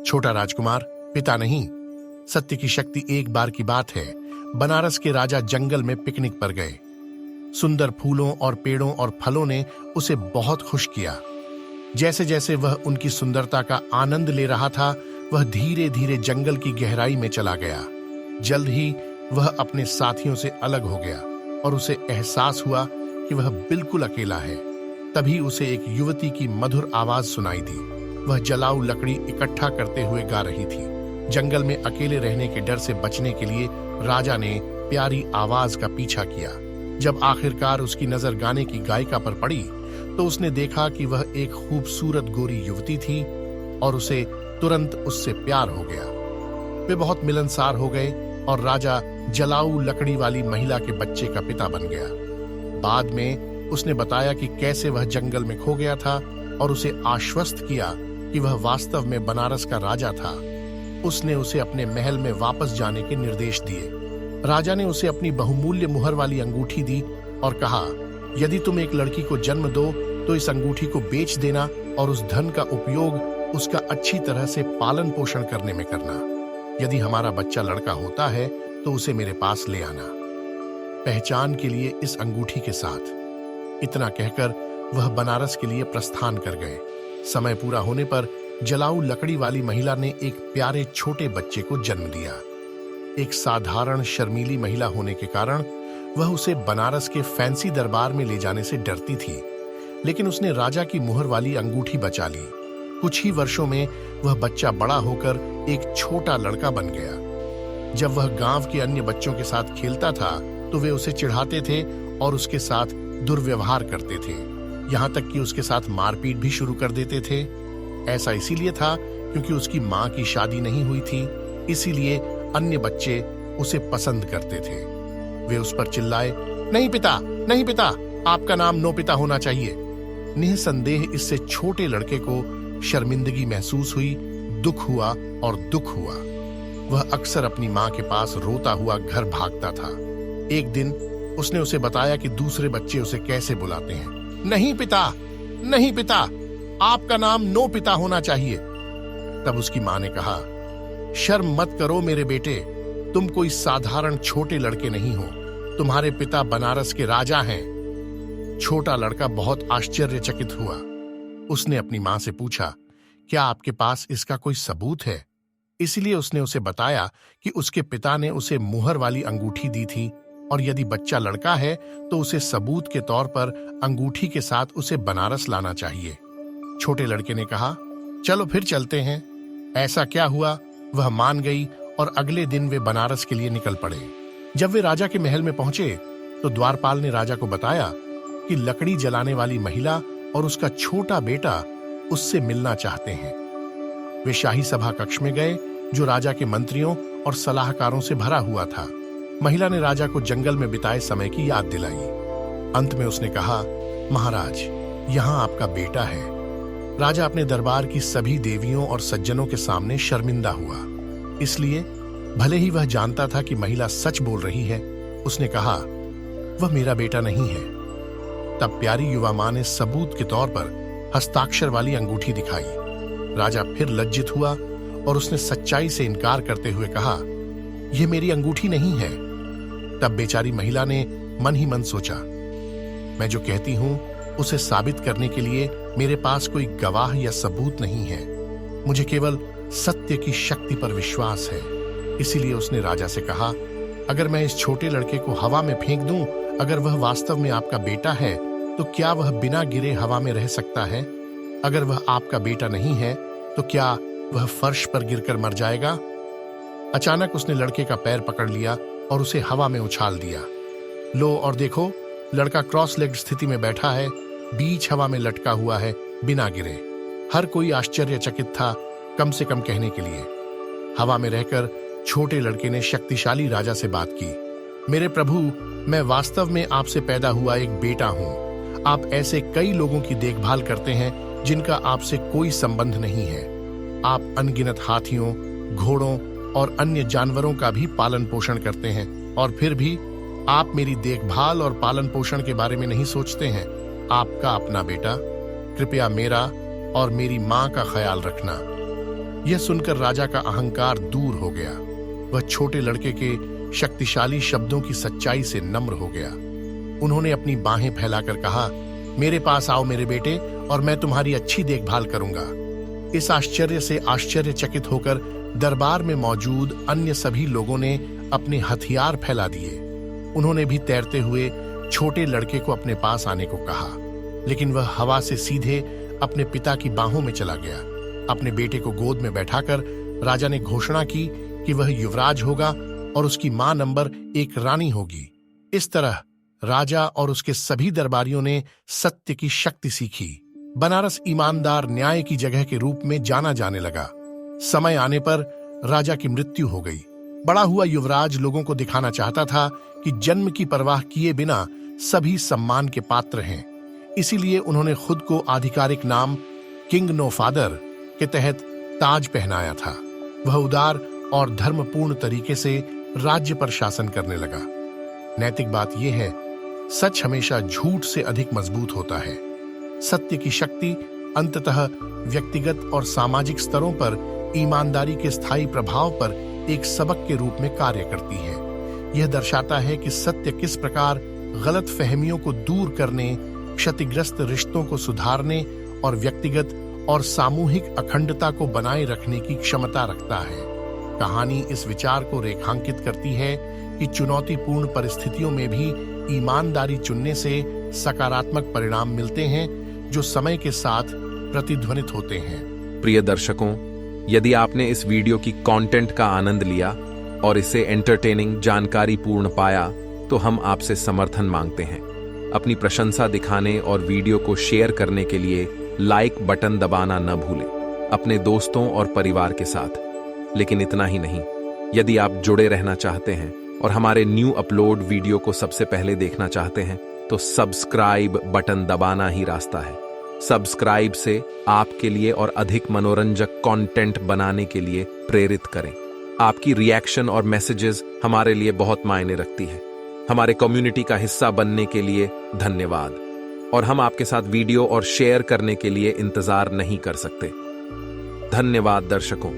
छोटा राजकुमार, पिता नहीं, सत्य की शक्ति। एक बार की बात है, बनारस के राजा जंगल में पिकनिक पर गए। सुंदर फूलों और पेड़ों और फलों ने उसे बहुत खुश किया। जैसे जैसे वह उनकी सुंदरता का आनंद ले रहा था, वह धीरे धीरे जंगल की गहराई में चला गया। जल्द ही वह अपने साथियों से अलग हो गया और उसे एहसास हुआ कि वह बिल्कुल अकेला है। तभी उसे एक युवती की मधुर आवाज सुनाई दी। वह जलाऊ लकड़ी इकट्ठा करते हुए गा रही थी। जंगल में अकेले रहने के डर से बचने के लिए राजा ने प्यारी आवाज का पीछा किया। जब आखिरकार उसकी नजर गाने की गायिका पर पड़ी तो उसने देखा कि वह एक खूबसूरत गोरी युवती थी और उसे तुरंत उससे प्यार हो गया। वे बहुत मिलनसार हो गए और राजा जलाऊ लकड़ी वाली महिला के बच्चे का पिता बन गया। बाद में उसने बताया कि कैसे वह जंगल में खो गया था और उसे आश्वस्त किया कि वह वास्तव में बनारस का राजा था। उसने उसे अपने महल में वापस जाने के निर्देश दिए। राजा ने उसे अपनी बहुमूल्य मुहर वाली अंगूठी दी और कहा, यदि तुम एक लड़की को जन्म दो तो इस अंगूठी को बेच देना और उस धन का उपयोग उसका अच्छी तरह से पालन पोषण करने में करना। यदि हमारा बच्चा लड़का होता है तो उसे मेरे पास ले आना, पहचान के लिए इस अंगूठी के साथ। इतना कहकर वह बनारस के लिए प्रस्थान कर गए। समय पूरा होने पर जलाऊ लकड़ी वाली महिला ने एक प्यारे छोटे बच्चे को जन्म दिया। एक साधारण शर्मीली महिला होने के कारण वह उसे बनारस के फैंसी दरबार में ले जाने से डरती थी, लेकिन उसने राजा की मुहर वाली अंगूठी बचा ली। कुछ ही वर्षों में वह बच्चा बड़ा होकर एक छोटा लड़का बन गया। जब वह गांव के अन्य बच्चों के साथ खेलता था तो वे उसे चिढ़ाते थे और उसके साथ दुर्व्यवहार करते थे, यहाँ तक कि उसके साथ मारपीट भी शुरू कर देते थे। ऐसा इसीलिए था क्योंकि उसकी माँ की शादी नहीं हुई थी, इसीलिए अन्य बच्चे उसे पसंद करते थे। वे उस पर चिल्लाए, नहीं पिता, नहीं पिता, आपका नाम नो पिता होना चाहिए। निसंदेह इससे छोटे लड़के को शर्मिंदगी महसूस हुई, दुख हुआ और दुख हुआ। वह अक्सर अपनी माँ के पास रोता हुआ घर भागता था। एक दिन उसने उसे बताया कि दूसरे बच्चे उसे कैसे बुलाते हैं। नहीं पिता, नहीं पिता, आपका नाम नो पिता होना चाहिए। तब उसकी माँ ने कहा, शर्म मत करो मेरे बेटे, तुम कोई साधारण छोटे लड़के नहीं हो, तुम्हारे पिता बनारस के राजा हैं। छोटा लड़का बहुत आश्चर्यचकित हुआ। उसने अपनी माँ से पूछा, क्या आपके पास इसका कोई सबूत है? इसलिए उसने उसे बताया कि उसके पिता ने उसे मुहर वाली अंगूठी दी थी और यदि बच्चा लड़का है तो उसे सबूत के तौर पर अंगूठी के साथ उसे बनारस लाना चाहिए। छोटे लड़के ने कहा, चलो फिर चलते हैं। ऐसा क्या हुआ, वह मान गई और अगले दिन वे बनारस के लिए निकल पड़े। जब वे राजा के महल में पहुंचे तो द्वारपाल ने राजा को बताया कि लकड़ी जलाने वाली महिला और उसका छोटा बेटा उससे मिलना चाहते हैं। वे शाही सभा कक्ष में गए जो राजा के मंत्रियों और सलाहकारों से भरा हुआ था। महिला ने राजा को जंगल में बिताए समय की याद दिलाई। अंत में उसने कहा, महाराज, यहाँ आपका बेटा है। राजा अपने दरबार की सभी देवियों और सज्जनों के सामने शर्मिंदा हुआ। इसलिए भले ही वह जानता था कि महिला सच बोल रही है, उसने कहा, वह मेरा बेटा नहीं है। तब प्यारी युवा मां ने सबूत के तौर पर हस्ताक्षर वाली अंगूठी दिखाई। राजा फिर लज्जित हुआ और उसने सच्चाई से इनकार करते हुए कहा, यह मेरी अंगूठी नहीं है। तब बेचारी महिला ने मन ही मन सोचा, मैं जो कहती हूं उसे साबित करने के लिए मेरे पास कोई गवाह या सबूत नहीं है। मुझे केवल सत्य की शक्ति पर विश्वास है। इसीलिए उसने राजा से कहा, अगर मैं इस छोटे लड़के को हवा में फेंक दूं, अगर वह वास्तव में आपका बेटा है तो क्या वह बिना गिरे हवा में रह सकता है? अगर वह आपका बेटा नहीं है तो क्या वह फर्श पर गिरकर मर जाएगा? अचानक उसने लड़के का पैर पकड़ लिया और उसे हवा में उछाल दिया। लो और देखो, लड़का क्रॉस लेग्ड स्थिति में बैठा है, बीच हवा में लटका हुआ है, बिना गिरे। हर कोई आश्चर्यचकित था, कम से कम कहने के लिए। हवा में रहकर छोटे लड़के ने शक्तिशाली राजा से बात की, मेरे प्रभु, मैं वास्तव में आपसे पैदा हुआ एक बेटा हूं। आप ऐसे कई लोगों की देखभाल करते हैं जिनका आपसे कोई संबंध नहीं है। आप अनगिनत हाथियों, घोड़ों और अन्य जानवरों का भी पालन पोषण करते हैं और फिर भी आप मेरी देखभाल और पालन पोषण के बारे में नहीं सोचते हैं। आपका अपना बेटा, कृपया मेरा और मेरी माँ का ख्याल रखना। यह सुनकर राजा का अहंकार दूर हो गया। वह छोटे लड़के के शक्तिशाली शब्दों की सच्चाई से नम्र हो गया। उन्होंने अपनी बाहें फैलाकर कहा, मेरे पास आओ मेरे बेटे, और मैं तुम्हारी अच्छी देखभाल करूंगा। इस आश्चर्य से आश्चर्यचकित होकर दरबार में मौजूद अन्य सभी लोगों ने अपने हथियार फैला दिए। उन्होंने भी तैरते हुए छोटे लड़के को अपने पास आने को कहा, लेकिन वह हवा से सीधे अपने पिता की बाहों में चला गया। अपने बेटे को गोद में बैठाकर राजा ने घोषणा की कि वह युवराज होगा और उसकी मां नंबर 1 रानी होगी। इस तरह राजा और उसके सभी दरबारियों ने सत्य की शक्ति सीखी। बनारस ईमानदार न्याय की जगह के रूप में जाना जाने लगा। समय आने पर राजा की मृत्यु हो गई। बड़ा हुआ युवराज लोगों को दिखाना चाहता था कि जन्म की परवाह किए बिना सभी सम्मान के पात्र हैं। इसीलिए उन्होंने खुद को आधिकारिक नाम किंग नो फादर के तहत ताज पहनाया था। वह उदार और धर्मपूर्ण तरीके से राज्य पर शासन करने लगा। नैतिक बात यह है, सच हमेशा झूठ से अधिक मजबूत होता है। सत्य की शक्ति अंततः व्यक्तिगत और सामाजिक स्तरों पर ईमानदारी के स्थायी प्रभाव पर एक सबक के रूप में कार्य करती है। यह दर्शाता है कि सत्य किस प्रकार गलत फहमियों को दूर करने, क्षतिग्रस्त रिश्तों को सुधारने और व्यक्तिगत और सामूहिक अखंडता को बनाए रखने की क्षमता रखता है। कहानी इस विचार को रेखांकित करती है कि चुनौतीपूर्ण परिस्थितियों में भी ईमानदारी चुनने से सकारात्मक परिणाम मिलते हैं, जो समय के साथ प्रतिध्वनित होते हैं। प्रिय दर्शकों, यदि आपने इस वीडियो की कंटेंट का आनंद लिया और इसे एंटरटेनिंग, जानकारी पूर्ण पाया, तो हम आपसे समर्थन मांगते हैं। अपनी प्रशंसा दिखाने और वीडियो को शेयर करने के लिए लाइक बटन दबाना न भूलें, अपने दोस्तों और परिवार के साथ। लेकिन इतना ही नहीं, यदि आप जुड़े रहना चाहते हैं और हमारे न्यू अपलोड वीडियो को सबसे पहले देखना चाहते हैं, तो सब्सक्राइब बटन दबाना ही रास्ता है। सब्सक्राइब से आपके लिए और अधिक मनोरंजक कंटेंट बनाने के लिए प्रेरित करें। आपकी रिएक्शन और मैसेजेस हमारे लिए बहुत मायने रखती है। हमारे कम्युनिटी का हिस्सा बनने के लिए धन्यवाद, और हम आपके साथ वीडियो और शेयर करने के लिए इंतजार नहीं कर सकते। धन्यवाद दर्शकों।